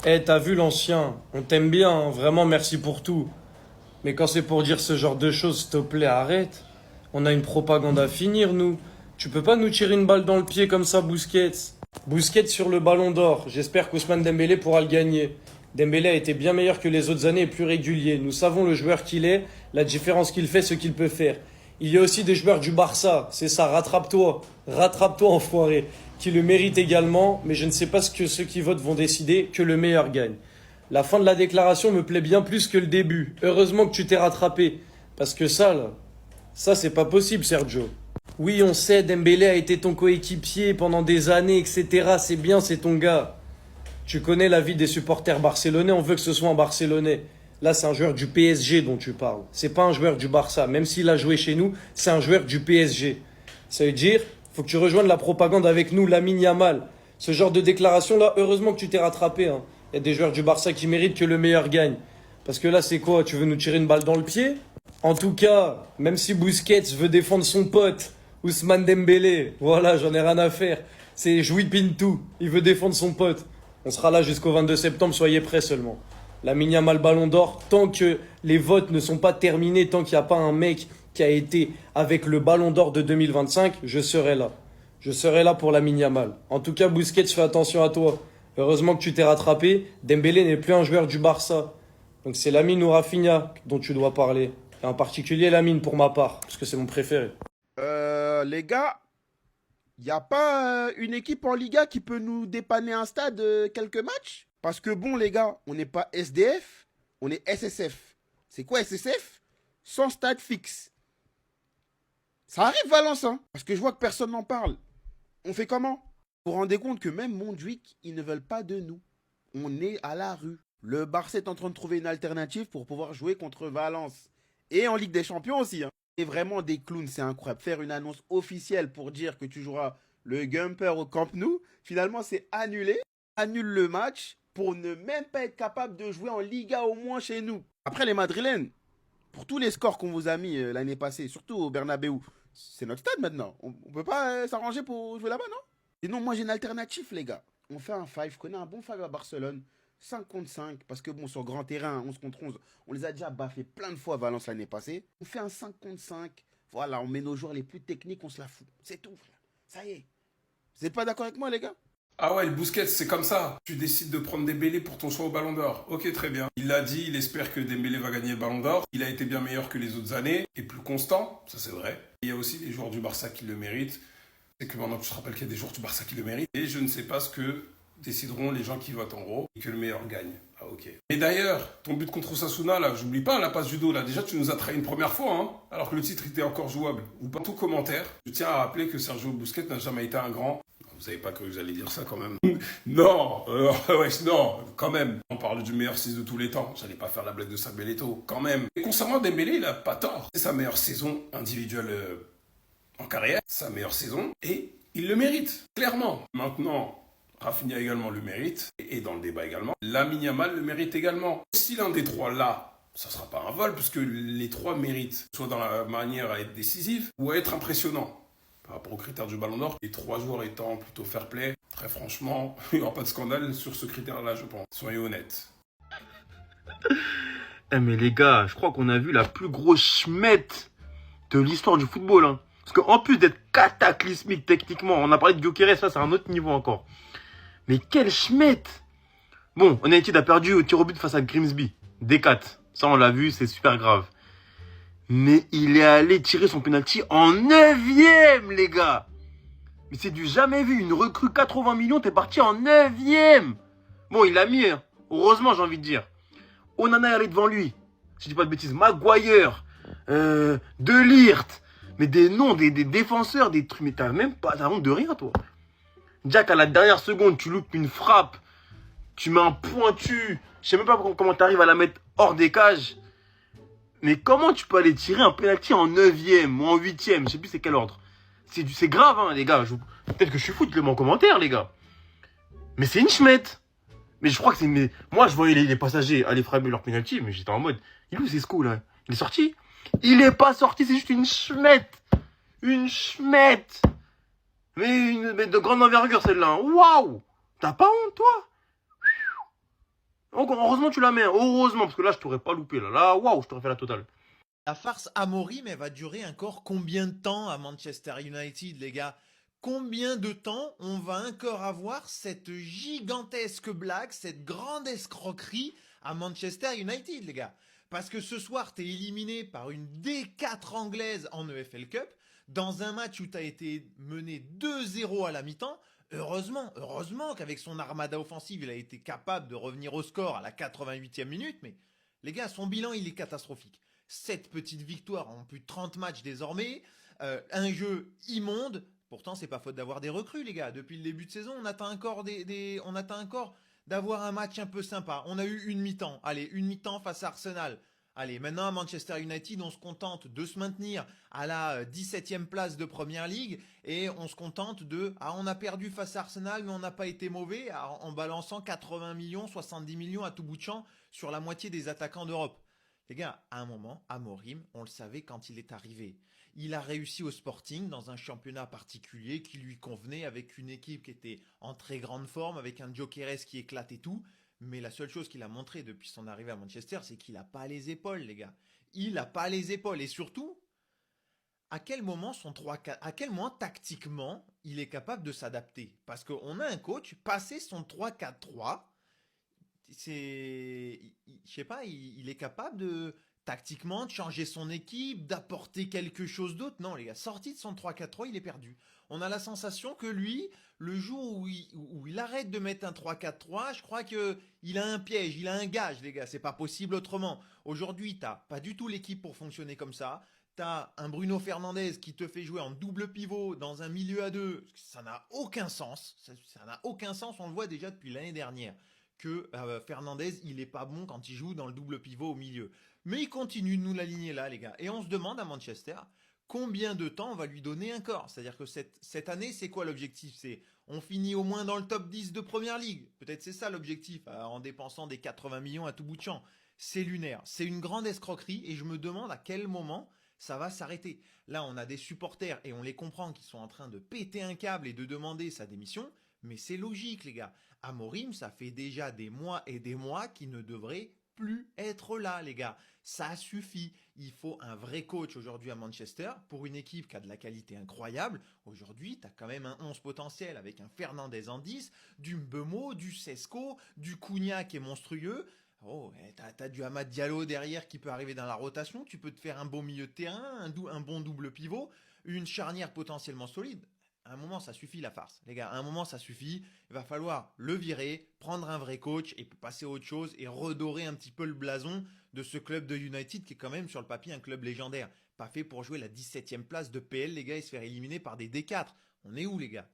Eh, t'as vu l'ancien? On t'aime bien, hein, vraiment merci pour tout. Mais quand c'est pour dire ce genre de choses, s'il te plaît, arrête. On a une propagande à finir, nous. Tu peux pas nous tirer une balle dans le pied comme ça, Busquets. Busquets sur le ballon d'or. J'espère qu'Ousmane Dembélé pourra le gagner. Dembélé a été bien meilleur que les autres années et plus régulier. Nous savons le joueur qu'il est, la différence qu'il fait, ce qu'il peut faire. Il y a aussi des joueurs du Barça, c'est ça, rattrape-toi. Rattrape-toi, enfoiré. Qui le méritent également, mais je ne sais pas ce que ceux qui votent vont décider, que le meilleur gagne. La fin de la déclaration me plaît bien plus que le début. Heureusement que tu t'es rattrapé. Parce que ça, là, ça c'est pas possible, Sergio. Oui, on sait, Dembélé a été ton coéquipier pendant des années, etc. C'est bien, c'est ton gars. Tu connais la vie des supporters barcelonais, on veut que ce soit un Barcelonais. Là, c'est un joueur du PSG dont tu parles. C'est pas un joueur du Barça. Même s'il a joué chez nous, c'est un joueur du PSG. Ça veut dire, faut que tu rejoignes la propagande avec nous, Lamine Yamal. Ce genre de déclaration là, heureusement que tu t'es rattrapé, hein. Il y a des joueurs du Barça qui méritent que le meilleur gagne. Parce que là, c'est quoi? Tu veux nous tirer une balle dans le pied? En tout cas, même si Busquets veut défendre son pote, Ousmane Dembélé, voilà, j'en ai rien à faire. C'est Joui Pintou, il veut défendre son pote. On sera là jusqu'au 22 septembre, soyez prêts seulement. Lamine Yamal Ballon d'Or, tant que les votes ne sont pas terminés, tant qu'il n'y a pas un mec qui a été avec le Ballon d'Or de 2025, je serai là. Je serai là pour Lamine Yamal. En tout cas, Busquets, fais attention à toi. Heureusement que tu t'es rattrapé. Dembélé n'est plus un joueur du Barça. Donc c'est Lamine ou Rafinha dont tu dois parler. Et en particulier Lamine pour ma part, parce que c'est mon préféré. Les gars, il n'y a pas une équipe en Liga qui peut nous dépanner un stade quelques matchs? Parce que bon, les gars, on n'est pas SDF, on est SSF. C'est quoi SSF? Sans stade fixe. Ça arrive, Valence, hein? Parce que je vois que personne n'en parle. On fait comment? Vous vous rendez compte que même Montjuic, ils ne veulent pas de nous. On est à la rue. Le Barça est en train de trouver une alternative pour pouvoir jouer contre Valence. Et en Ligue des Champions aussi, hein. C'est vraiment des clowns, c'est incroyable. Faire une annonce officielle pour dire que tu joueras le Gumper au Camp Nou, finalement c'est annulé. Annule le match pour ne même pas être capable de jouer en Liga au moins chez nous. Après les Madrilènes, pour tous les scores qu'on vous a mis l'année passée, surtout au Bernabeu, c'est notre stade maintenant. On peut pas s'arranger pour jouer là-bas, non? Sinon, moi j'ai une alternative, les gars. On fait un 5, connais un bon 5 à Barcelone. 5 contre 5, parce que bon, sur grand terrain, 11 contre 11, on les a déjà baffés plein de fois à Valence l'année passée. On fait un 5 contre 5. Voilà, on met nos joueurs les plus techniques, on se la fout. C'est tout, frère. Ça y est. Vous n'êtes pas d'accord avec moi, les gars? Ah ouais, le Busquets, c'est comme ça. Tu décides de prendre Dembélé pour ton choix au Ballon d'Or. Ok, très bien. Il l'a dit, il espère que Dembélé va gagner le Ballon d'Or. Il a été bien meilleur que les autres années et plus constant, ça c'est vrai. Il y a aussi des joueurs du Barça qui le méritent. C'est que maintenant tu te rappelles qu'il y a des joueurs du Barça qui le méritent. Et je ne sais pas ce que décideront les gens qui votent en gros et que le meilleur gagne. Ah ok. Et d'ailleurs, ton but contre Osasuna, là, j'oublie pas la passe judo, là. Déjà, tu nous as trahi une première fois, hein, alors que le titre était encore jouable. Ou pas tout commentaire. Je tiens à rappeler que Sergio Busquets n'a jamais été un grand. Vous savez pas que vous allez dire ça quand même. Non, ouais, non, quand même. On parle du meilleur 6 de tous les temps. J'allais pas faire la blague de Samuel Eto'o, quand même. Et concernant Dembélé, il a pas tort. C'est sa meilleure saison individuelle en carrière, sa meilleure saison, et il le mérite, clairement. Maintenant, Rafinha également le mérite, et dans le débat également. Lamine Yamal le mérite également. Si l'un des trois là, ça sera pas un vol, puisque les trois méritent, soit dans la manière à être décisif, ou à être impressionnant. Par rapport aux critères du Ballon d'Or, les trois joueurs étant plutôt fair play, très franchement, il n'y aura pas de scandale sur ce critère-là, je pense. Soyez honnêtes. Eh mais les gars, je crois qu'on a vu la plus grosse schmette de l'histoire du football, hein. Parce qu'en plus d'être cataclysmique techniquement, on a parlé de Gyökeres, ça c'est un autre niveau encore. Mais quelle schmette! Bon, United a perdu au tir au but face à Grimsby. D4. Ça on l'a vu, c'est super grave. Mais il est allé tirer son penalty en 9e, les gars. Mais c'est du jamais vu. Une recrue 80 millions, t'es parti en 9e. Bon, il l'a mis, hein. Heureusement, j'ai envie de dire. Onana est allé devant lui. Si je dis pas de bêtises. Maguire. De Ligt. Mais des noms, des défenseurs, des trucs. Mais t'as même pas honte de rien, toi. Jack, à la dernière seconde, tu loupes une frappe. Tu mets un pointu. Je sais même pas comment t'arrives à la mettre hors des cages. Mais comment tu peux aller tirer un penalty en 9e ou en 8e? Je sais plus c'est quel ordre. C'est grave, hein, les gars. Peut-être que je suis fou, dites-le moi en commentaire, les gars. Mais c'est une schmette. Mais je crois que c'est... Moi, je voyais les passagers aller frapper leur penalty, mais j'étais en mode... Il est où Zesco, là? Il est sorti? Il est pas sorti, c'est juste une schmette. Une schmette. Mais de grande envergure, celle-là. Waouh! T'as pas honte, toi? Heureusement, tu la mets. Heureusement, parce que là, je t'aurais pas loupé. Là, waouh, je t'aurais fait la totale. La farce Amorim, elle va durer encore combien de temps à Manchester United, les gars? Combien de temps on va encore avoir cette gigantesque blague, cette grande escroquerie à Manchester United, les gars? Parce que ce soir, t'es éliminé par une D4 anglaise en EFL Cup, dans un match où t'as été mené 2-0 à la mi-temps. Heureusement qu'avec son armada offensive, il a été capable de revenir au score à la 88e minute, mais les gars, son bilan, il est catastrophique. 7 petites victoires en plus de 30 matchs désormais, un jeu immonde. Pourtant, c'est pas faute d'avoir des recrues, les gars. Depuis le début de saison, on attend encore on attend encore d'avoir un match un peu sympa. On a eu une mi-temps. Allez, une mi-temps face à Arsenal. Allez, maintenant à Manchester United, on se contente de se maintenir à la 17e place de Première League et on se contente on a perdu face à Arsenal, mais on n'a pas été mauvais en balançant 80 millions, 70 millions à tout bout de champ sur la moitié des attaquants d'Europe. Les gars, à un moment, Amorim, on le savait quand il est arrivé. Il a réussi au Sporting dans un championnat particulier qui lui convenait, avec une équipe qui était en très grande forme, avec un Gyökeres qui éclate et tout. Mais la seule chose qu'il a montré depuis son arrivée à Manchester, c'est qu'il n'a pas les épaules, les gars. Il n'a pas les épaules. Et surtout, à quel moment tactiquement il est capable de s'adapter? Parce qu'on a un coach, passé son 3-4-3, je sais pas, il est capable de tactiquement de changer son équipe, d'apporter quelque chose d'autre. Non, les gars, sorti de son 3-4-3, il est perdu. On a la sensation que lui, le jour où il arrête de mettre un 3-4-3, je crois que il a un piège, il a un gage, les gars. C'est pas possible autrement. Aujourd'hui, t'as pas du tout l'équipe pour fonctionner comme ça. T'as un Bruno Fernandes qui te fait jouer en double pivot dans un milieu à deux. Ça n'a aucun sens. Ça n'a aucun sens. On le voit déjà depuis l'année dernière que Fernandez, il est pas bon quand il joue dans le double pivot au milieu. Mais il continue de nous l'aligner là, les gars. Et on se demande à Manchester combien de temps on va lui donner encore. C'est-à-dire que cette année, c'est quoi l'objectif? C'est on finit au moins dans le top 10 de Première Ligue. Peut-être c'est ça l'objectif, en dépensant des 80 millions à tout bout de champ. C'est lunaire. C'est une grande escroquerie et je me demande à quel moment ça va s'arrêter. Là, on a des supporters et on les comprend qui sont en train de péter un câble et de demander sa démission. Mais c'est logique, les gars. Amorim, ça fait déjà des mois et des mois qu'il ne devrait plus être là, les gars. Ça suffit. Il faut un vrai coach aujourd'hui à Manchester pour une équipe qui a de la qualité incroyable. Aujourd'hui, tu as quand même un 11 potentiel avec un Fernandez en 10, du Mbeumo, du Sesco, du Cunha qui est monstrueux. Oh, t'as du Amad Diallo derrière qui peut arriver dans la rotation. Tu peux te faire un bon milieu de terrain, un bon double pivot, une charnière potentiellement solide. À un moment, ça suffit la farce. Les gars, à un moment, ça suffit. Il va falloir le virer, prendre un vrai coach et passer à autre chose et redorer un petit peu le blason de ce club de United qui est quand même sur le papier un club légendaire. Pas fait pour jouer la 17e place de PL, les gars, et se faire éliminer par des D4. On est où, les gars?